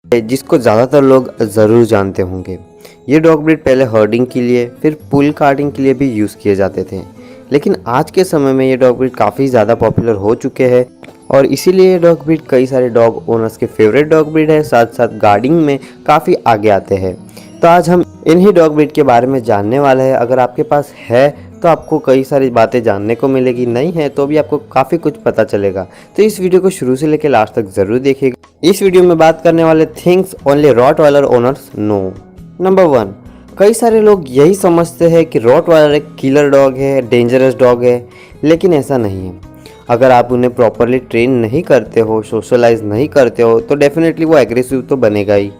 जिसको ज़्यादातर लोग ज़रूर जानते होंगे। ये डॉग ब्रीड पहले हर्डिंग के लिए फिर पुल कार्टिंग के लिए भी यूज़ किए जाते थे, लेकिन आज के समय में ये डॉग ब्रीड काफ़ी ज़्यादा पॉपुलर हो चुके हैं और इसीलिए ये डॉग ब्रीड कई सारे डॉग ओनर्स के फेवरेट डॉग ब्रीड है, साथ साथ गार्डिंग में काफ़ी आगे आते हैं। तो आज हम इन्हीं डॉग ब्रीड के बारे में जानने वाले हैं। अगर आपके पास है तो आपको कई सारी बातें जानने को मिलेगी, नहीं है तो भी आपको काफ़ी कुछ पता चलेगा। तो इस वीडियो को शुरू से लेकर लास्ट तक ज़रूर देखिएगा। इस वीडियो में बात करने वाले things only Rottweiler owners know. Number 1, कई सारे लोग यही समझते हैं कि रॉटवाइलर एक किलर डॉग है, डेंजरस डॉग है, लेकिन ऐसा नहीं है। अगर आप उन्हें प्रॉपरली ट्रेन नहीं करते हो, सोशलाइज नहीं करते हो, तो डेफिनेटली वो एग्रेसिव तो बनेगा ही।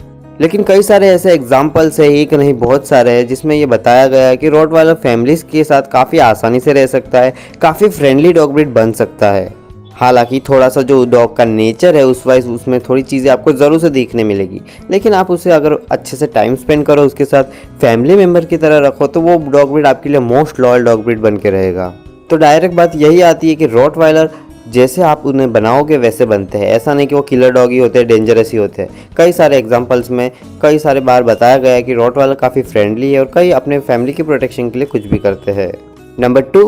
लेकिन कई सारे ऐसे एग्जाम्पल्स है, एक नहीं बहुत सारे हैं, जिसमें ये बताया गया है कि रॉटवाइलर फैमिलीज के साथ काफ़ी आसानी से रह सकता है, काफ़ी फ्रेंडली डॉग ब्रीड बन सकता है। हालांकि थोड़ा सा जो डॉग का नेचर है उस वाइज उसमें थोड़ी चीज़ें आपको ज़रूर से देखने मिलेगी, लेकिन आप उसे अगर अच्छे से टाइम स्पेंड करो, उसके साथ फैमिली मेम्बर की तरह रखो, तो वो डॉग ब्रीड आपके लिए मोस्ट लॉयल डॉग ब्रीड बन के रहेगा। तो डायरेक्ट बात यही आती है कि रॉटवाइलर जैसे आप उन्हें बनाओगे वैसे बनते हैं। ऐसा नहीं कि वो किलर डॉग ही होते हैं, डेंजरस ही होते हैं। कई सारे एग्जांपल्स में कई सारे बार बताया गया है कि रॉटवाइलर काफ़ी फ्रेंडली है और कई अपने फैमिली के प्रोटेक्शन के लिए कुछ भी करते हैं। Number 2,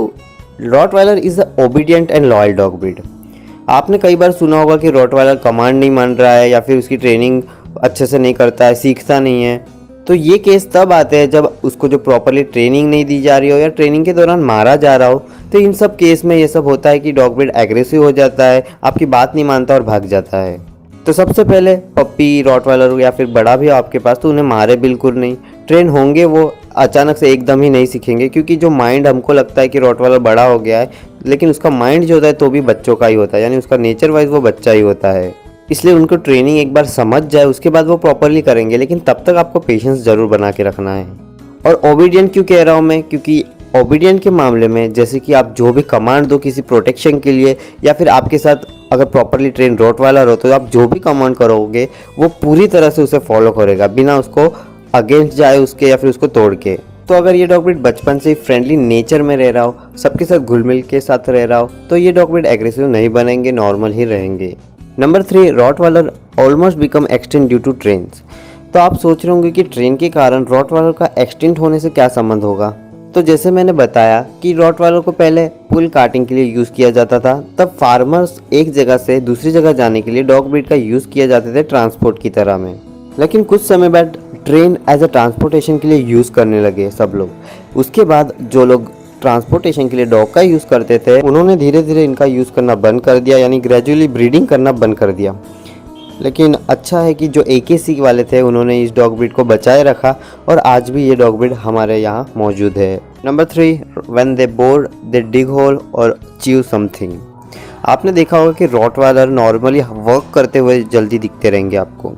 Rottweiler is a obedient and loyal dog breed. आपने कई बार सुना होगा कि रॉटवाइलर कमांड नहीं मान रहा है या फिर उसकी ट्रेनिंग अच्छे से नहीं करता है, सीखता नहीं है। तो ये केस तब आते हैं जब उसको जो प्रॉपरली ट्रेनिंग नहीं दी जा रही हो या ट्रेनिंग के दौरान मारा जा रहा हो। तो इन सब केस में ये सब होता है कि डॉग ब्रीड एग्रेसिव हो जाता है, आपकी बात नहीं मानता और भाग जाता है। तो सबसे पहले पप्पी, रॉटवाइलर या फिर बड़ा भी हो आपके पास, तो उन्हें मारे बिल्कुल नहीं। ट्रेन होंगे वो अचानक से एकदम ही नहीं सीखेंगे, क्योंकि जो माइंड हमको लगता है कि रॉटवाइलर बड़ा हो गया है, लेकिन उसका माइंड जो होता है तो भी बच्चों का ही होता है, यानी उसका नेचर वाइज वो बच्चा ही होता है। इसलिए उनको ट्रेनिंग एक बार समझ जाए उसके बाद वो प्रॉपरली करेंगे, लेकिन तब तक आपको पेशेंस ज़रूर बना के रखना है। और ओबीडियंट क्यों कह रहा हूँ मैं, क्योंकि ओबीडियंट के मामले में जैसे कि आप जो भी कमांड दो किसी प्रोटेक्शन के लिए या फिर आपके साथ अगर प्रॉपरली ट्रेन रॉटवाइलर हो, तो आप जो भी कमांड करोगे वो पूरी तरह से उसे फॉलो करेगा, बिना उसको अगेंस्ट जाए उसके या फिर उसको तोड़ के। तो अगर ये डॉग ब्रीड बचपन से ही फ्रेंडली नेचर में रह रहा हो, सबके साथ घुल मिल के साथ रह रहा हो, तो ये डॉग ब्रीड एग्रेसिव नहीं बनेंगे, नॉर्मल ही रहेंगे। Number 3, Rottweiler almost become extinct due to trends. तो आप सोच रहे होंगे कि ट्रेन के कारण रॉटवाइलर का एक्सटिंक्ट होने से क्या संबंध होगा। तो जैसे मैंने बताया कि रॉटवाइलर को पहले पुल कार्टिंग के लिए यूज़ किया जाता था, तब फार्मर्स एक जगह से दूसरी जगह जाने के लिए डॉग ब्रीड का यूज़ किया जाते थे ट्रांसपोर्ट की तरह में। लेकिन कुछ समय बाद ट्रेन एज अ ट्रांसपोर्टेशन के लिए यूज़ करने लगे सब लोग। उसके बाद जो लोग ट्रांसपोर्टेशन के लिए डॉग का यूज़ करते थे, उन्होंने धीरे धीरे इनका यूज़ करना बंद कर दिया, यानी ग्रेजुअली ब्रीडिंग करना बंद कर दिया। लेकिन अच्छा है कि जो AKC वाले थे उन्होंने इस डॉग ब्रीड को बचाए रखा और आज भी ये डॉग ब्रीड हमारे यहाँ मौजूद है। Number 3, when they bore they dig hole और च्यू समथिंग। आपने देखा होगा कि रॉटवाइलर नॉर्मली वर्क करते हुए जल्दी दिखते रहेंगे आपको,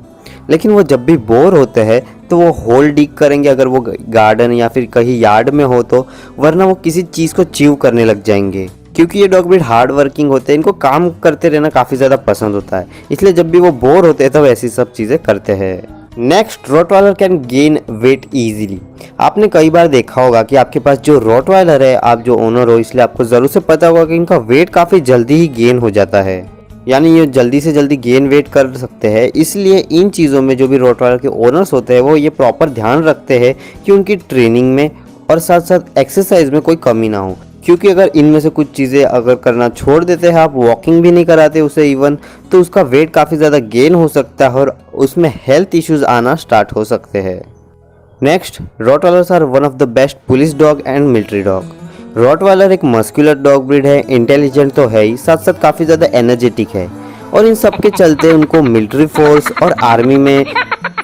लेकिन वो जब भी बोर होते हैं तो वो होल डिग करेंगे, अगर वो गार्डन या फिर कहीं यार्ड में हो तो, वरना वो किसी चीज़ को च्यू करने लग जाएंगे। क्योंकि ये डॉग ब्रीड हार्ड वर्किंग होते हैं, इनको काम करते रहना काफ़ी ज़्यादा पसंद होता है, इसलिए जब भी वो बोर होते हैं तब ऐसी सब चीज़ें करते हैं। Next, Rottweiler can gain weight easily. आपने कई बार देखा होगा कि आपके पास जो रॉटवाइलर है, आप जो ओनर हो, इसलिए आपको ज़रूर से पता होगा कि इनका वेट काफ़ी जल्दी ही गेन हो जाता है, यानी ये जल्दी से जल्दी गेन वेट कर सकते हैं। इसलिए इन चीज़ों में जो भी रॉटवाइलर के ओनर्स होते हैं वो ये प्रॉपर ध्यान रखते हैं कि उनकी ट्रेनिंग में और साथ साथ एक्सरसाइज में कोई कमी ना हो। क्योंकि अगर इनमें से कुछ चीज़ें अगर करना छोड़ देते हैं, आप वॉकिंग भी नहीं कराते उसे इवन, तो उसका वेट काफ़ी ज़्यादा गेन हो सकता है और उसमें हेल्थ इश्यूज आना स्टार्ट हो सकते हैं। Next, Rottweilers are one of the best police dog and military dog. Rottweiler एक मस्कुलर डॉग ब्रीड है, इंटेलिजेंट तो है ही, साथ साथ काफ़ी ज़्यादा एनर्जेटिक है और इन सब के चलते उनको मिलिट्री फोर्स और आर्मी में,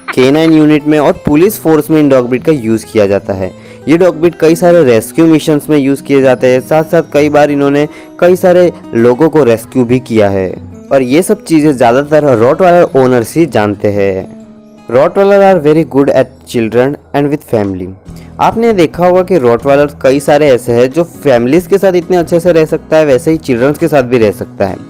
K9 यूनिट में और पुलिस फोर्स में इन डॉग ब्रीड का यूज़ किया जाता है। ये डॉग ब्रीड कई सारे रेस्क्यू मिशंस में यूज़ किए जाते हैं, साथ साथ कई बार इन्होंने कई सारे लोगों को रेस्क्यू भी किया है और ये सब चीज़ें ज़्यादातर रॉटवाइलर ओनर्स ही जानते हैं। Rottweiler are very good at children and with family. आपने देखा होगा कि रॉटवाइलर कई सारे ऐसे हैं जो फैमिलीज के साथ इतने अच्छे से रह सकता है, वैसे ही चिल्ड्रंस के साथ भी रह सकता है।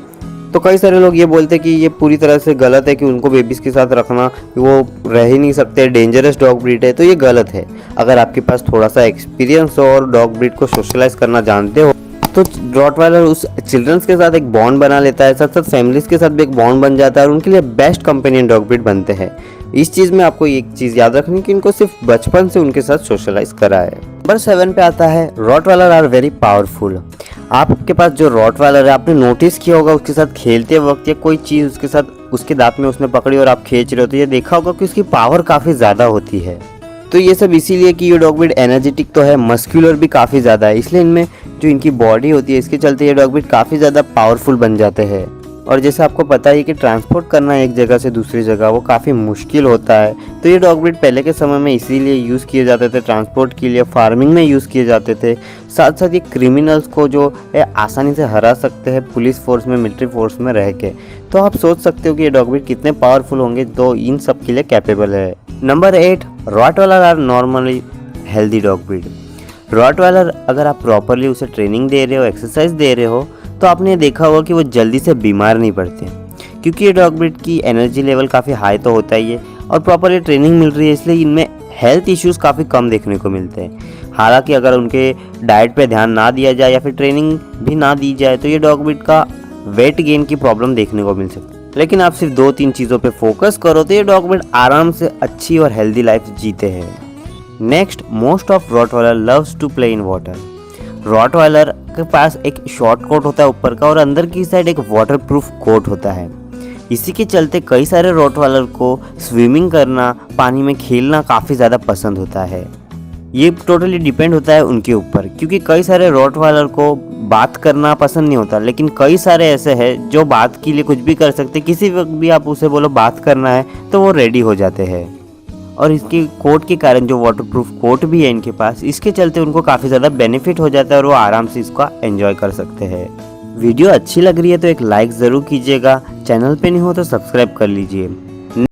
तो कई सारे लोग ये बोलते हैं कि ये पूरी तरह से गलत है कि उनको बेबीज़ के साथ रखना, वो रह ही नहीं सकते, डेंजरस डॉग ब्रीड है। तो ये गलत है। अगर आपके पास थोड़ा सा एक्सपीरियंस हो और डॉग ब्रीड को सोशलाइज करना जानते हो, तो रॉटवाइलर उस चिल्ड्रंस के साथ एक बॉन्ड बना लेता है, साथ साथ फैमिलीज के साथ भी एक बॉन्ड बन जाता है और उनके लिए बेस्ट कंपेनियन डॉग ब्रीड बनते हैं। इस चीज़ में आपको एक चीज़ याद रखनी कि इनको सिर्फ बचपन से उनके साथ सोशलाइज करा है। नंबर 7 पे आता है रॉटवाइलर आर वेरी पावरफुल। आपके पास जो रॉटवाइलर है, आपने नोटिस किया होगा उसके साथ खेलते वक्त या कोई चीज़ उसके साथ उसके दांत में उसने पकड़ी और आप खींच रहे हो तो ये देखा होगा कि उसकी पावर काफ़ी ज़्यादा होती है। तो ये सब इसीलिए कि ये डॉग ब्रीड एनर्जेटिक तो है, मस्कुलर भी काफ़ी ज़्यादा है, इसलिए इनमें जो इनकी बॉडी होती है इसके चलते ये डॉग ब्रीड काफ़ी ज़्यादा पावरफुल बन जाते हैं। और जैसे आपको पता है कि ट्रांसपोर्ट करना एक जगह से दूसरी जगह वो काफ़ी मुश्किल होता है, तो ये डॉग ब्रीड पहले के समय में इसीलिए यूज़ किए जाते थे, ट्रांसपोर्ट के लिए, फार्मिंग में यूज़ किए जाते थे। साथ साथ ये क्रिमिनल्स को जो है आसानी से हरा सकते हैं पुलिस फोर्स में, मिलिट्री फोर्स में रह के। तो आप सोच सकते हो कि ये डॉग ब्रीड कितने पावरफुल होंगे, तो इन सब के लिए कैपेबल है। Number 8, Rottweiler are normally healthy dog breed. Rottweiler अगर आप प्रॉपरली उसे ट्रेनिंग दे रहे हो, एक्सरसाइज दे रहे हो, तो आपने देखा होगा कि वो जल्दी से बीमार नहीं पड़ते, क्योंकि ये डॉग ब्रीड की एनर्जी लेवल काफ़ी हाई तो होता ही है और प्रॉपरली ट्रेनिंग मिल रही है, इसलिए इनमें हेल्थ इश्यूज़ काफ़ी कम देखने को मिलते हैं। हालांकि अगर उनके डाइट पे ध्यान ना दिया जाए या फिर ट्रेनिंग भी ना दी जाए तो ये डॉग ब्रीड का वेट गेन की प्रॉब्लम देखने को मिल सकती है। लेकिन आप सिर्फ 2-3 चीज़ों पे फोकस करो तो ये डॉग ब्रीड आराम से अच्छी और हेल्दी लाइफ जीते हैं। Next, most of Rottweiler loves to play in water. Rottweiler के पास एक शॉर्ट कोट होता है ऊपर का और अंदर की साइड एक वाटरप्रूफ कोट होता है। इसी के चलते कई सारे रॉटवाइलर को स्विमिंग करना, पानी में खेलना काफ़ी ज़्यादा पसंद होता है। ये टोटली डिपेंड होता है उनके ऊपर, क्योंकि कई सारे रॉटवाइलर को बात करना पसंद नहीं होता, लेकिन कई सारे ऐसे हैं जो बात के लिए कुछ भी कर सकते, किसी वक्त भी आप उसे बोलो बात करना है तो वो रेडी हो जाते हैं। और इसके कोट के कारण, जो वाटरप्रूफ कोट भी है इनके पास, इसके चलते उनको काफ़ी ज़्यादा बेनिफिट हो जाता है और वो आराम से इसका एंजॉय कर सकते हैं। वीडियो अच्छी लग रही है तो एक लाइक ज़रूर कीजिएगा, चैनल पे नहीं हो तो सब्सक्राइब कर लीजिए।